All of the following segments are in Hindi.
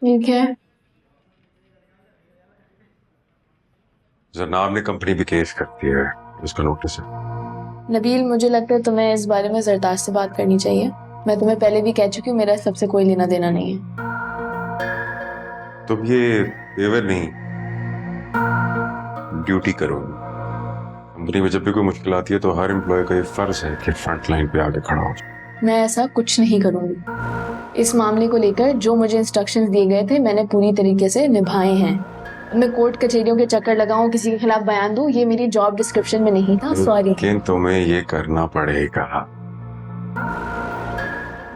ठीक है। जरनाब ने कंपनी भी केस कर दिया है, उसका नोटिस है। नबील, मुझे लगता है तुम्हें इस बारे में जरदार से बात करनी चाहिए। मैं तुम्हें पहले भी कह चुकी हूँ, मेरा सबसे कोई लेना देना नहीं है। तुम ये फेवर नहीं, ड्यूटी करोगे। कंपनी में जब भी कोई मुश्किल आती है तो हर एम्प्लॉय का ये फर्ज है कि फ्रंट लाइन पे आके खड़ा हो। मैं ऐसा कुछ नहीं करूंगी। इस मामले को लेकर जो मुझे इंस्ट्रक्शंस दिए गए थे मैंने पूरी तरीके से निभाए हैं। मैं कोर्ट कचहरियों के चक्कर लगाऊं, किसी के खिलाफ बयान दूं, ये मेरी जॉब डिस्क्रिप्शन में नहीं था। सॉरी। लेकिन तुम्हें ये करना पड़ेगा।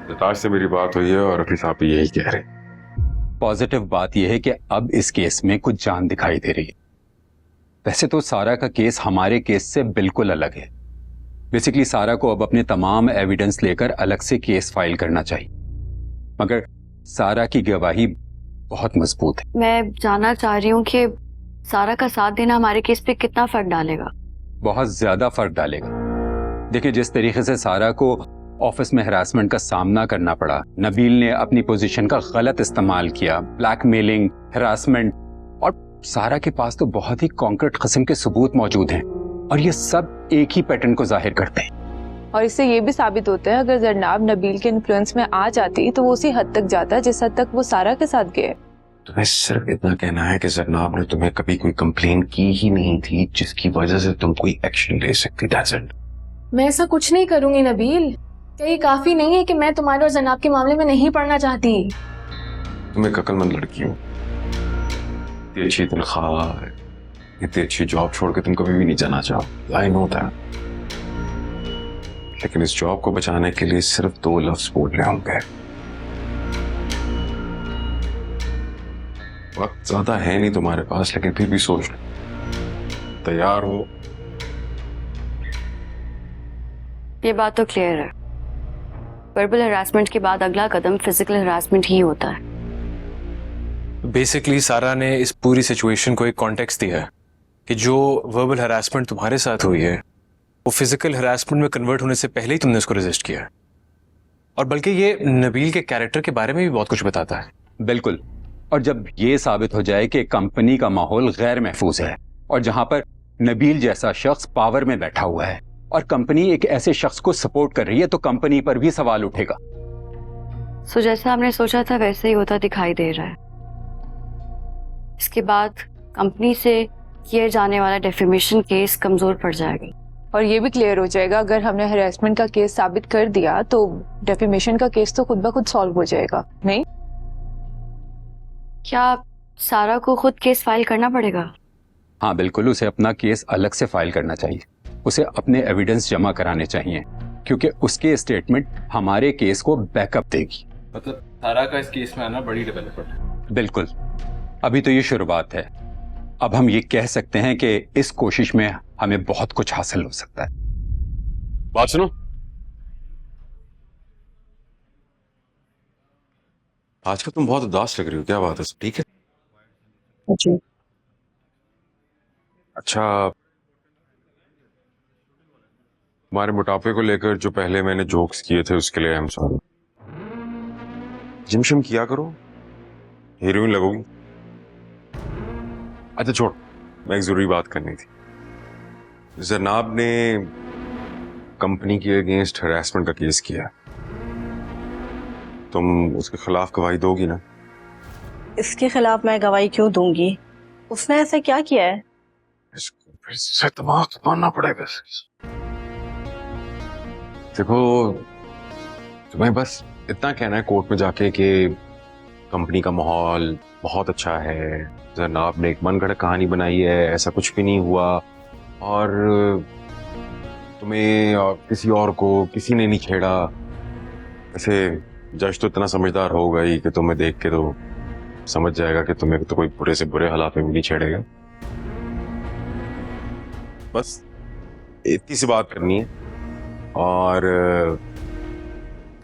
जरदार से मेरी बात हुई है और अभी साहब यही कह रहे। पॉजिटिव बात यह है कि अब इस केस में कुछ जान दिखाई दे रही है। वैसे तो सारा का केस हमारे केस से बिल्कुल अलग है। बेसिकली सारा को अब अपने तमाम एविडेंस लेकर अलग से केस फाइल करना चाहिए, मगर सारा की गवाही बहुत मजबूत है। मैं जानना चाह रही हूँ कि सारा का साथ देना हमारे केस पे कितना फर्क डालेगा। बहुत ज्यादा फर्क डालेगा। देखिए, जिस तरीके से सारा को ऑफिस में हरासमेंट का सामना करना पड़ा, नबील ने अपनी पोजीशन का गलत इस्तेमाल किया, ब्लैकमेलिंग, हरासमेंट, और सारा के पास तो बहुत ही कॉन्क्रीट किस्म के सबूत मौजूद हैं और ये सब एक ही पैटर्न को जाहिर करते हैं। और इससे ये भी साबित होता है अगर जरनाब नबील के इन्फ्लुएंस में आ जाती तो वो उसी हद तक जाता जिस हद तक वो सारा के साथ गए। तुम्हें सिर्फ इतना कहना है कि जरनाब ने तुम्हें कभी कोई कंप्लेन की ही नहीं थी जिसकी वजह से तुम कोई एक्शन ले सकती। That's it. मैं ऐसा कुछ नहीं करूंगी नबील। क्या ये काफी नहीं है कि मैं तुम्हारे और जनाब के मामले में नहीं पढ़ना चाहती? तुम एक अक्लमंद लड़की हो, इतनी अच्छी तनख्वाह, इतनी अच्छी जॉब छोड़ के तुम कभी भी नहीं जाना चाहो। I know that. लेकिन इस जॉब को बचाने के लिए सिर्फ 2 लफ्ज बोलने होंगे। वक्त ज्यादा है नहीं तुम्हारे पास, लेकिन फिर भी सोच लो। तैयार हो? ये बात तो क्लियर है। वर्बल हरासमेंट के बाद अगला कदम फिजिकल हरासमेंट ही होता है। बेसिकली सारा ने इस पूरी सिचुएशन को एक कॉन्टेक्स्ट दिया है कि जो वर्बल हरासमेंट तुम्हारे साथ हुई है वो फिजिकल हरासमेंट में कन्वर्ट होने से पहले ही तुमने उसको रेजिस्ट किया है। और बल्कि ये नबील के कैरेक्टर के बारे में भी बहुत कुछ बताता है। बिल्कुल। और जब ये साबित हो जाए कि कंपनी का माहौल गैर महफूज है और जहां पर नबील जैसा शख्स पावर में बैठा हुआ है और कंपनी एक ऐसे शख्स को सपोर्ट कर रही है, तो कंपनी पर भी सवाल उठेगा। सो जैसा हमने सोचा था वैसे ही होता दिखाई दे रहा है। इसके बाद कंपनी से किए जाने वाला डेफेमेशन केस कमजोर पड़ जाएगा। और ये भी क्लियर हो जाएगा अगर हमने हरासमेंट का केस साबित कर दिया तो डेफेमेशन का केस तो खुद ब खुद सॉल्व हो जाएगा, नहीं? क्या सारा को खुद केस फाइल करना पड़ेगा? हाँ बिल्कुल, उसे अपना केस अलग से फाइल करना चाहिए। उसे अपने एविडेंस जमा कराने चाहिए क्योंकि उसके स्टेटमेंट हमारे केस को बैकअप देगी। मतलब सारा का इस केस में आना बड़ी डेवलपमेंट है। बिल्कुल, अभी तो ये शुरुआत है। अब हम ये कह सकते हैं कि इस कोशिश में हमें बहुत कुछ हासिल हो सकता है। बात सुनो, आजकल तुम बहुत उदास लग रही हो, क्या बात है? सब ठीक है? जी। अच्छा, तुम्हारे मोटापे को लेकर जो पहले मैंने जोक्स किए थे उसके लिए आई एम सॉरी। जिम शिम किया करो, हीरोइन लगोगी। अच्छा छोड़, मैं एक जरूरी बात करनी थी। जनाब ने कंपनी के अगेंस्ट हरासमेंट का केस किया है, तुम उसके खिलाफ गवाही दोगी ना? इसके खिलाफ मैं गवाही क्यों दूंगी? उसने ऐसा क्या किया है? इसको फिर से दिमाग मानना पड़ेगा। देखो, तुम्हें बस इतना कहना है कोर्ट में जाके कि कंपनी का माहौल बहुत अच्छा है, जनाब ने एक मनगढ़ंत कहानी बनाई है, ऐसा कुछ भी नहीं हुआ, और तुम्हें और किसी और को किसी ने नहीं छेड़ा। वैसे जज तो इतना समझदार होगा ही कि तुम्हें देख के तो समझ जाएगा कि तुम्हें तो कोई बुरे से बुरे हालात में भी नहीं छेड़ेगा। बस इतनी सी बात करनी है। और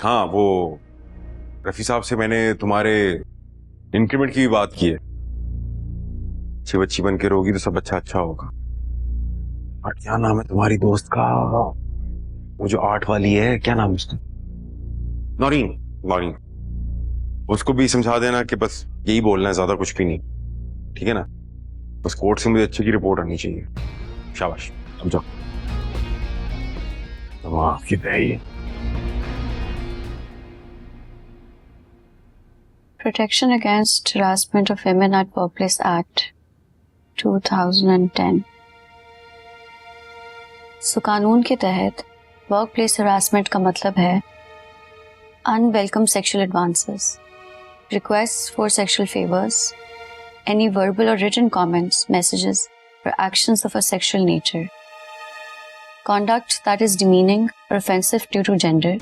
हाँ, वो रफी साहब से मैंने तुम्हारे इंक्रीमेंट की भी बात की है। अच्छी बच्ची बन के रहोगी तो सब अच्छा होगा। और क्या नाम है तुम्हारी दोस्त का, वो जो आर्ट वाली है, क्या नाम है उसका? नौरीन। उसको भी समझा देना कि बस यही बोलना है, ज्यादा कुछ भी नहीं, ठीक है ना? बस कोर्ट से मुझे अच्छी की रिपोर्ट आनी चाहिए। शाबाश, अब जाओ। दिमाग की दही। Protection Against Harassment of Women at Workplace Act 2010। सो कानून के तहत वर्क प्लेस हरासमेंट का मतलब है unwelcome sexual advances, requests for sexual favors, any verbal or written comments, messages, or actions of a sexual nature, conduct that is demeaning or offensive due to gender,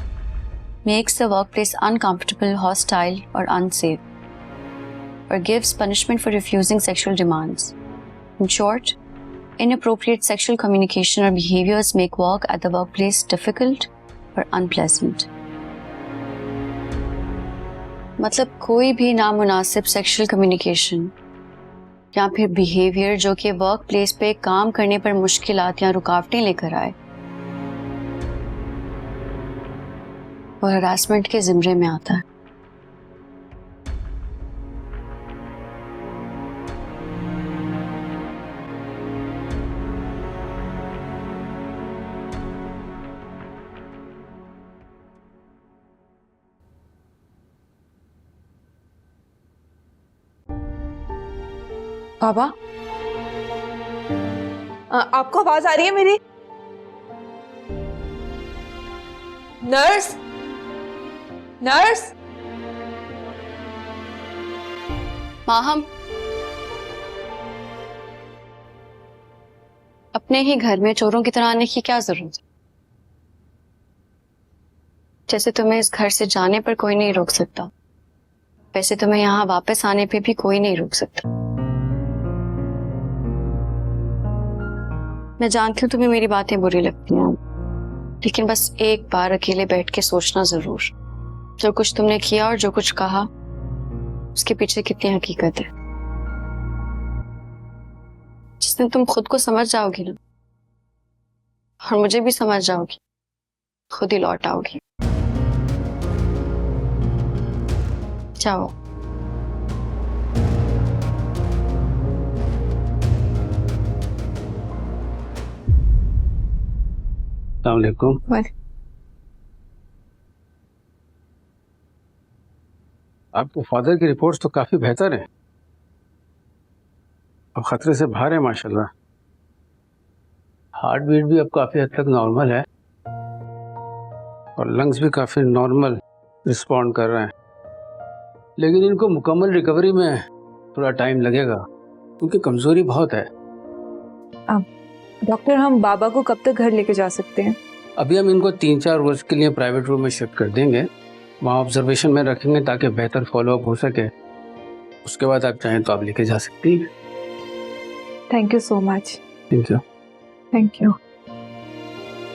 makes the workplace uncomfortable, hostile, or unsafe, or gives punishment for refusing sexual demands. In short, inappropriate sexual communication or behaviors make work at the workplace difficult or unpleasant. मतलब कोई भी नामुनासिब सेक्सुअल कम्युनिकेशन या फिर बिहेवियर जो कि वर्क प्लेस पे काम करने पर मुश्किलात या रुकावटें लेकर आए, वो हरासमेंट के जिम्मे में आता है। बाबा, आपको आवाज आ रही है मेरी? Nurse, nurse. माहम, अपने ही घर में चोरों की तरह आने की क्या जरूरत है? जैसे तुम्हें इस घर से जाने पर कोई नहीं रोक सकता, वैसे तुम्हें यहाँ वापस आने पे भी कोई नहीं रोक सकता। मैं जानती हूँ तुम्हें मेरी बातें बुरी लगती हैं, लेकिन बस एक बार अकेले बैठ के सोचना जरूर, जो कुछ तुमने किया और जो कुछ कहा उसके पीछे कितनी हकीकत है। जिस दिन तुम खुद को समझ जाओगी ना, और मुझे भी समझ जाओगी, खुद ही लौट आओगी। जाओ। अस्सलामुअलैकुम। आपके फादर की रिपोर्ट्स तो काफ़ी बेहतर हैं, अब ख़तरे से बाहर है माशाल्लाह। हार्ट बीट भी अब काफ़ी हद तक नॉर्मल है और लंग्स भी काफ़ी नॉर्मल रिस्पॉन्ड कर रहे हैं, लेकिन इनको मुकम्मल रिकवरी में थोड़ा टाइम लगेगा क्योंकि कमज़ोरी बहुत है। डॉक्टर, हम बाबा को कब तक घर लेके जा सकते हैं? अभी हम इनको 3-4 रोज़ के लिए प्राइवेट रूम में शिफ्ट कर देंगे, वहाँ ऑब्जर्वेशन में रखेंगे ताकि बेहतर फॉलोअप हो सके। उसके बाद आप चाहें तो आप लेके जा सकती हैं। Thank you so much. Thank you. Thank you.